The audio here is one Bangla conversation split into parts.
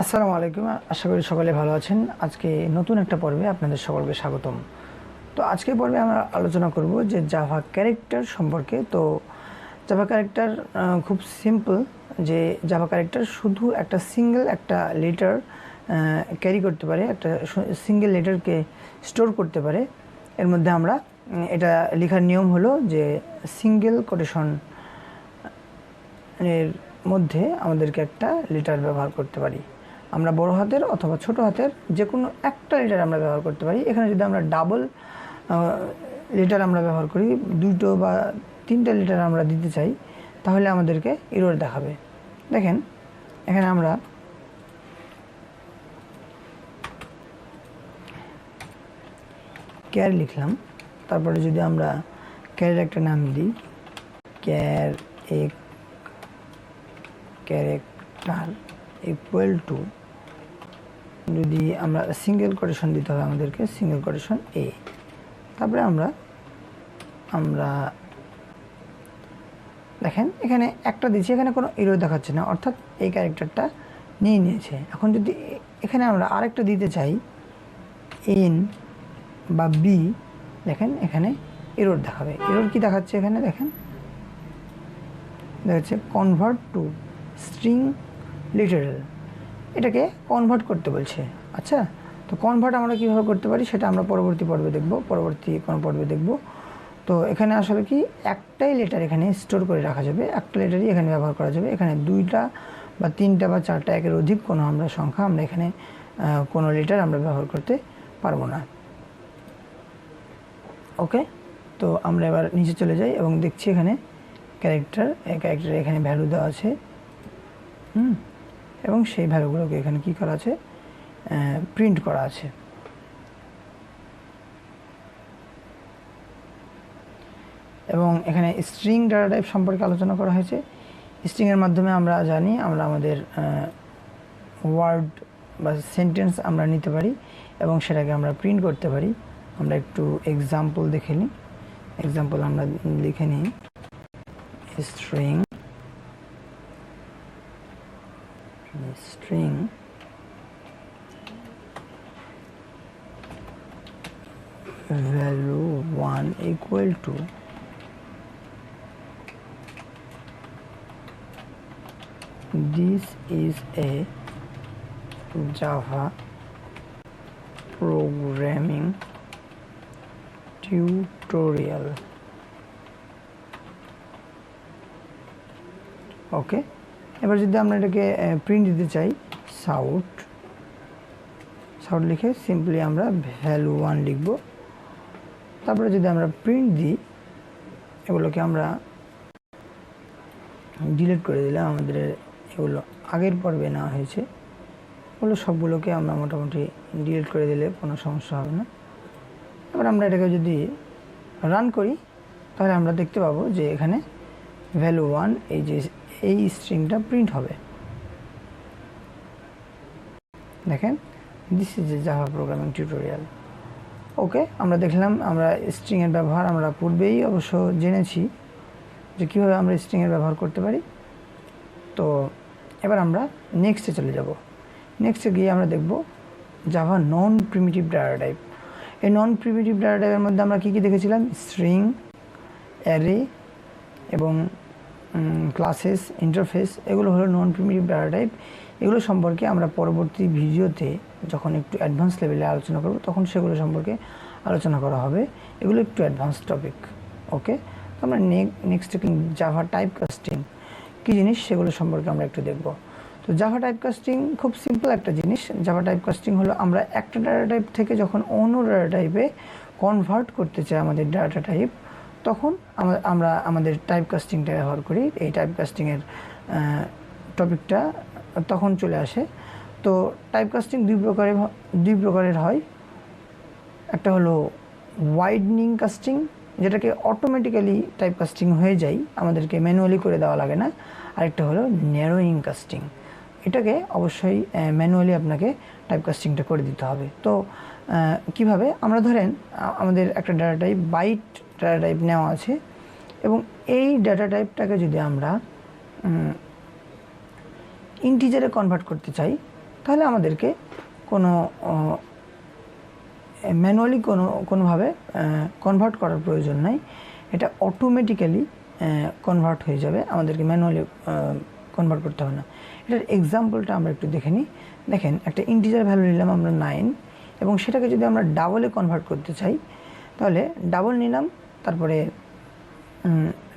আসসালামু আলাইকুম। আশা করি সকলে ভালো আছেন। আজকে নতুন একটা পর্বে আপনাদের সকলকে স্বাগতম। তো আজকের পর্বে আমরা আলোচনা করব যে জাভা ক্যারেক্টার সম্পর্কে। তো জাভা ক্যারেক্টার খুব সিম্পল, যে জাভা ক্যারেক্টার শুধু একটা সিঙ্গেল একটা লেটার ক্যারি করতে পারে, একটা সিঙ্গেল লেটারকে স্টোর করতে পারে। এর মধ্যে আমরা এটা লেখার নিয়ম হলো যে সিঙ্গেল কোটেশন এর মধ্যে আমাদেরকে একটা লেটার ব্যবহার করতে পারি। আমরা বড় হাতের অথবা ছোট হাতের যে কোনো একটা লেটার আমরা ব্যবহার করতে পারি। এখানে যদি আমরা ডাবল লেটার আমরা ব্যবহার করি, দুটো বা তিনটা লেটার আমরা দিতে চাই, তাহলে আমাদেরকে এরর দেখাবে। দেখেন এখানে আমরা ক্যার লিখলাম, তারপরে যদি আমরা ক্যারের একটা নাম দিই, ক্যারেক্টার ইকুয়াল টু, যদি আমরা সিঙ্গেল কোটেশন দিতে হবে আমাদেরকে, সিঙ্গেল কোটেশন এ, তারপরে আমরা দেখেন এখানে একটা দিচ্ছি, এখানে কোনো এরর দেখাচ্ছে না, অর্থাৎ এই ক্যারেক্টারটা নিয়ে নিয়েছে। এখন যদি এখানে আমরা আরেকটা দিতে চাই, এন বা বি, দেখেন এখানে এরর দেখাবে। এরর কি দেখাচ্ছে এখানে দেখেন, দেখাচ্ছে কনভার্ট টু স্ট্রিং লিটারাল, এটাকে কনভার্ট করতে বলছে। আচ্ছা, তো কনভার্ট আমরা কীভাবে করতে পারি সেটা আমরা পরবর্তী কোনো পর্বে দেখব। তো এখানে আসলে কি একটাই লেটার এখানে স্টোর করে রাখা যাবে, একটা লেটারই এখানে ব্যবহার করা যাবে। এখানে দুইটা বা তিনটা বা চারটা, একের অধিক কোনো আমরা সংখ্যা আমরা এখানে কোনো লেটার আমরা ব্যবহার করতে পারবো না। ওকে, তো আমরা এবার নিচে চলে যাই এবং দেখছি এখানে ক্যারেক্টার এখানে ভ্যালু দেওয়া আছে, এবং সেই ভ্যালুগুলোকে এখানে কি করা আছে, প্রিন্ট করা আছে। এবং এখানে স্ট্রিং ডাটা টাইপ সম্পর্কে আলোচনা করা হয়েছে। স্ট্রিংয়ের মাধ্যমে আমরা জানি আমরা আমাদের ওয়ার্ড বা সেন্টেন্স আমরা নিতে পারি এবং সেটাকে আমরা প্রিন্ট করতে পারি। আমরা একটু এক্সাম্পল দেখে নিই। এক্সাম্পল আমরা লিখে নিই, string value 1 equal to this is a Java programming tutorial. ওকে, এবার যদি আমরা এটাকে প্রিন্ট দিতে চাই, সাউট লিখে সিম্পলি আমরা ভ্যালু 1 লিখব। তারপরে যদি আমরা প্রিন্ট দিই, এগুলোকে আমরা ডিলিট করে দিলাম। আমাদের এগুলো আগের পর্বে নেওয়া হয়েছে, ওগুলো সবগুলোকে আমরা মোটামুটি ডিলিট করে দিলে কোনো সমস্যা হবে না। এবার আমরা এটাকে যদি রান করি, তাহলে আমরা দেখতে পাবো যে এখানে ভ্যালু 1, এই স্ট্রিংটা প্রিন্ট হবে। দেখেন, this is a Java programming tutorial. Okay, আমরা দেখলাম আমরা স্ট্রিংয়ের ব্যবহার আমরা পূর্বেই অবশ্য জেনেছি যে কীভাবে আমরা স্ট্রিংয়ের ব্যবহার করতে পারি। তো এবার আমরা নেক্সটে চলে যাব। নেক্সটে গিয়ে আমরা দেখব জাভা নন প্রিমিটিভ ডাটা টাইপ। এই নন প্রিমিটিভ ডাটা টাইপের মধ্যে আমরা কী কী দেখেছিলাম, স্ট্রিং, অ্যারে এবং ক্লাসেস, ইন্টারফেস, এগুলো হলো নন প্রিমিটিভ ডাটা টাইপ। এগুলো সম্পর্কে আমরা পরবর্তী ভিডিওতে যখন একটু অ্যাডভান্স লেভেলে আলোচনা করব, তখন সেগুলো সম্পর্কে আলোচনা করা হবে। এগুলো একটু অ্যাডভান্স টপিক। ওকে, তো আমরা নেক্সট জাভা টাইপ কাস্টিং কী জিনিস সেগুলো সম্পর্কে আমরা একটু দেখব। তো জাভা টাইপ কাস্টিং খুব সিম্পল একটা জিনিস। জাভা টাইপ কাস্টিং হলো আমরা একটা ডাটা টাইপ থেকে যখন অন্য ডাটা টাইপে কনভার্ট করতে চাই আমাদের ডাটা টাইপ, তখন আমরা আমাদের টাইপ কাস্টিংটা ব্যবহার করি। এই টাইপ কাস্টিংয়ের টপিকটা তখন চলে আসে। তো টাইপ কাস্টিং দুই প্রকারের হয়। একটা হলো ওয়াইডনিং কাস্টিং, যেটাকে অটোমেটিক্যালি টাইপ কাস্টিং হয়ে যায়, আমাদেরকে ম্যানুয়ালি করে দেওয়া লাগে না। আরেকটা হলো ন্যারোয়িং কাস্টিং, এটাকে অবশ্যই ম্যানুয়ালি আপনাকে টাইপ কাস্টিংটা করে দিতে হবে। তো কিভাবে, আমরা ধরেন আমাদের একটা data type byte data type নেওয়া আছে, এবং এই ডাটা টাইপটাকে যদি আমরা ইন্টিজারে কনভার্ট করতে চাই, তাহলে আমাদেরকে কোনো ম্যানুয়ালি কোনোভাবে কনভার্ট করার প্রয়োজন নাই, এটা অটোমেটিক্যালি কনভার্ট হয়ে যাবে, আমাদেরকে ম্যানুয়ালি কনভার্ট করতে হবে না। এটার এক্সাম্পলটা আমরা একটু দেখে নিই। দেখেন, একটা ইন্টিজার ভ্যালু নিলাম আমরা 9, এবং সেটাকে যদি আমরা ডাবলে কনভার্ট করতে চাই তাহলে ডাবল নিলাম, তারপরে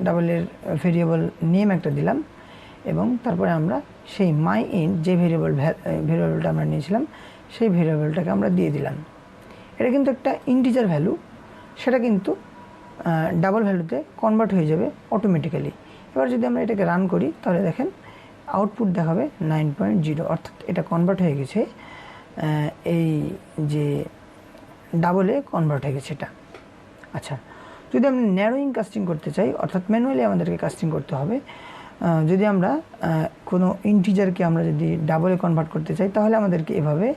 ডাবলের ভেরিয়েবল নেম একটা দিলাম, এবং তারপরে আমরা সেই মাই ইন্ট যে ভেরিয়েবলটা আমরা নিয়েছিলাম সেই ভেরিয়েবলটাকে আমরা দিয়ে দিলাম। এটা কিন্তু একটা ইন্টিজার ভ্যালু, সেটা কিন্তু ডাবল ভ্যালুতে কনভার্ট হয়ে যাবে অটোমেটিক্যালি। এবার যদি আমরা এটাকে রান করি তাহলে দেখেন আউটপুট দেখাবে 9.0, অর্থাৎ এটা কনভার্ট হয়ে গেছে, এই যে ডাবলে কনভার্ট হয়ে গেছে এটা। আচ্ছা, যদি আমরা ন্যারোয়িং কাস্টিং করতে চাই, অর্থাৎ ম্যানুয়ালি আমাদেরকে কাস্টিং করতে হবে, যদি আমরা কোনো ইন্টিজারকে আমরা যদি ডাবলে কনভার্ট করতে চাই তাহলে আমাদেরকে এভাবে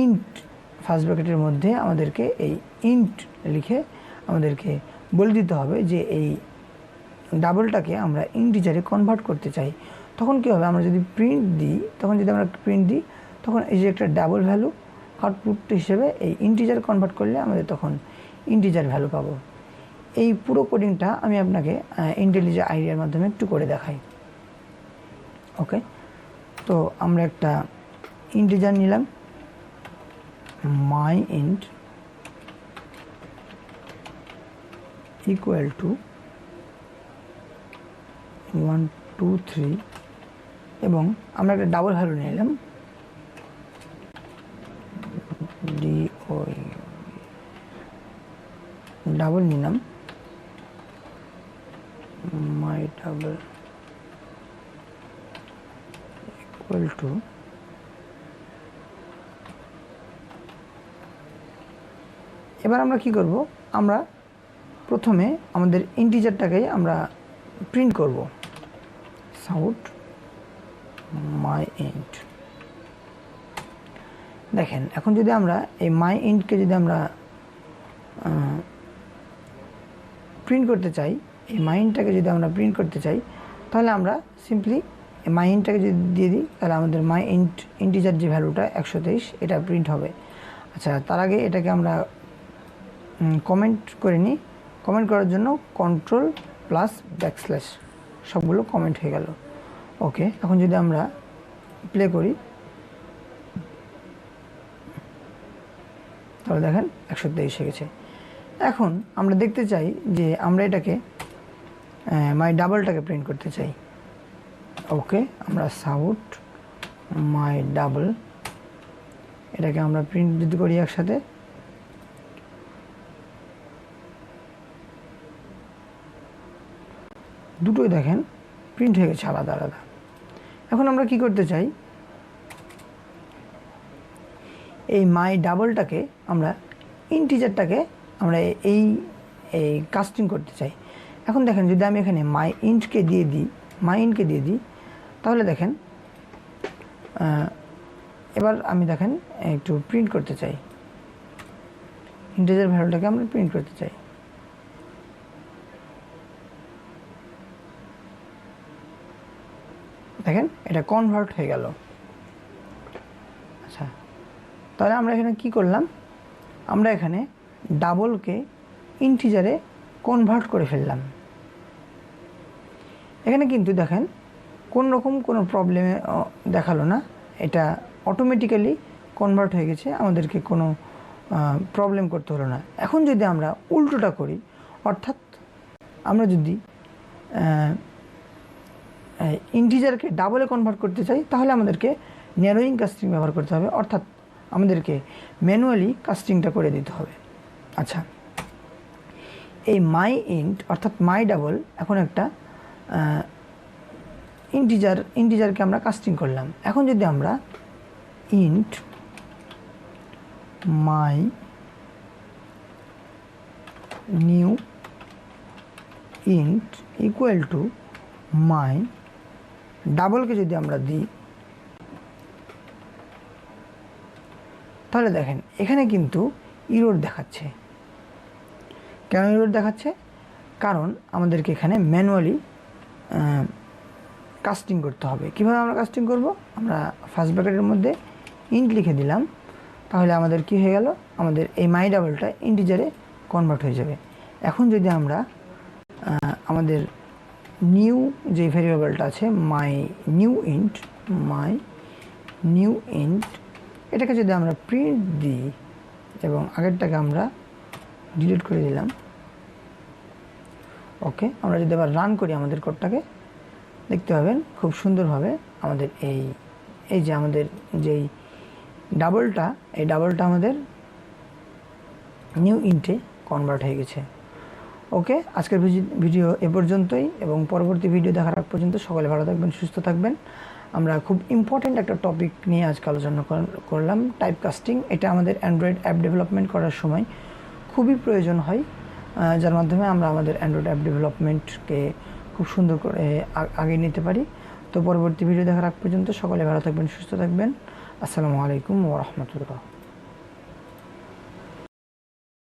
ইন্ট ফার্স্ট ব্র্যাকেটের মধ্যে আমাদেরকে এই ইন্ট লিখে আমাদেরকে বলে দিতে হবে যে এই ডাবলটাকে আমরা ইন্টিজারে কনভার্ট করতে চাই। তখন কী হবে, আমরা যদি প্রিন্ট দিই, তখন এই যে একটা ডাবল ভ্যালু আউটপুট হিসেবে এই ইন্টিজার কনভার্ট করলে আমাদের তখন ইন্টিজার ভ্যালু পাবো। এই পুরো কোডিংটা আমি আপনাকে ইন্টেলিজেন্ট আইডিয়ার মাধ্যমে একটু করে দেখাই। ওকে, তো আমরা একটা ইন্টিজার নিলাম, মাই ইন্ট ইকুয়াল টু 1 2 3, এবং আমরা একটা ডাবল ভ্যালু নিলাম, ডাবল নিলাম, মাই ডাবল ইকুয়াল টু, এবার আমরা কি করব, আমরা প্রথমে আমাদের ইন্টিজারটাকে আমরা প্রিন্ট করব, সাউট মাই ইন্ট। দেখেন, এখন যদি আমরা এই মাই ইন্টকে যদি আমরা প্রিন্ট করতে চাই, এই মাই ইন্টটাকে যদি আমরা প্রিন্ট করতে চাই তাহলে আমরা সিম্পলি এই মাই ইন্টটাকে যদি দিয়ে দিই তাহলে আমাদের মাই ইন্টিজার যে ভ্যালুটা 123 এটা প্রিন্ট হবে। আচ্ছা, তার আগে এটাকে আমরা কমেন্ট করে নিই। কমেন্ট করার জন্য কন্ট্রোল প্লাস ব্যাকস্ল্যাশ, সবগুলো কমেন্ট হয়ে গেল। ওকে, এখন যদি আমরা প্লে করি তাহলে দেখেন 123 হয়ে গেছে। এখন আমরা দেখতে চাই যে আমরা এটাকে মাই ডাবলটাকে প্রিন্ট করতে চাই। ওকে, আমরা সাউট মাই ডাবল এটাকে আমরা প্রিন্ট যদি করি একসাথে, দুটোই দেখেন প্রিন্ট হয়ে গেছে আলাদা আলাদা। এখন আমরা কি করতে চাই, এই মাই ডাবলটাকে আমরা ইন্টিজারটাকে আমরা এই কাস্টিং করতে চাই। এখন দেখেন, যদি আমি এখানে মাই ইন্টকে দিয়ে দিই তাহলে দেখেন এবার আমি দেখেন একটু প্রিন্ট করতে চাই, ইন্টিজার ভ্যালুটাকে আমরা প্রিন্ট করতে চাই। দেখেন এটা কনভার্ট হয়ে গেল। আচ্ছা, তাহলে আমরা এখানে কি করলাম, আমরা এখানে ডাবলকে ইন্টিজারে কনভার্ট করে ফেললাম। এখানে কিন্তু দেখেন কোনো প্রবলেমে দেখালো না, এটা অটোমেটিক্যালি কনভার্ট হয়ে গেছে, আমাদেরকে কোনো প্রবলেম করতে হলো না। এখন যদি আমরা উল্টোটা করি, অর্থাৎ আমরা যদি ইন্টিজারকে ডাবলে কনভার্ট করতে চাই তাহলে আমাদেরকে ন্যারোয়িং কাস্টিং ব্যবহার করতে হবে, অর্থাৎ আমাদেরকে ম্যানুয়ালি কাস্টিংটা করে দিতে হবে। আচ্ছা, এই মাই ইন্ট অর্থাৎ মাই ডাবল এখন একটা ইন্টিজারকে আমরা কাস্টিং করলাম। এখন যদি আমরা int my new int equal to my ডাবলকে যদি আমরা দিই তাহলে দেখেন এখানে কিন্তু ইরর দেখাচ্ছে। কেন ইরর দেখাচ্ছে? কারণ আমাদেরকে এখানে ম্যানুয়ালি কাস্টিং করতে হবে। কীভাবে আমরা কাস্টিং করব? আমরা ফার্স্ট ব্র্যাকেটের মধ্যে ইন্ট লিখে দিলাম, তাহলে আমাদের কি হয়ে গেল, আমাদের এই মাই ডাবলটা ইন্টিজারে কনভার্ট হয়ে যাবে। এখন যদি আমরা আমাদের নিউ যে ভেরিয়েবলটা আছে মাই নিউ ইন্ট এটাকে যদি আমরা প্রিন্ট দিই এবং আগেরটাকে আমরা ডিলিট করে দিলাম, ওকে, আমরা যদি আবার রান করি আমাদের কোডটাকে, দেখতে পাবেন খুব সুন্দরভাবে আমাদের এই যে আমাদের যেই ডাবলটা, এই ডাবলটা আমাদের নিউ ইন্টে কনভার্ট হয়ে গেছে। ওকে, আজকের ভিডিও এ পর্যন্তই, এবং পরবর্তী ভিডিও দেখার আগ পর্যন্ত সকলে ভালো থাকবেন, সুস্থ থাকবেন। আমরা খুব ইম্পর্ট্যান্ট একটা টপিক নিয়ে আজকে আলোচনা করলাম, টাইপ কাস্টিং। এটা আমাদের অ্যান্ড্রয়েড অ্যাপ ডেভেলপমেন্ট করার সময় খুবই প্রয়োজন হয়, যার মাধ্যমে আমরা আমাদের অ্যান্ড্রয়েড অ্যাপ ডেভেলপমেন্টকে খুব সুন্দর করে আগে নিতে পারি। তো পরবর্তী ভিডিও দেখার আগ পর্যন্ত সকলে ভালো থাকবেন, সুস্থ থাকবেন। আসসালামু আলাইকুম ওয়া রাহমাতুল্লাহ।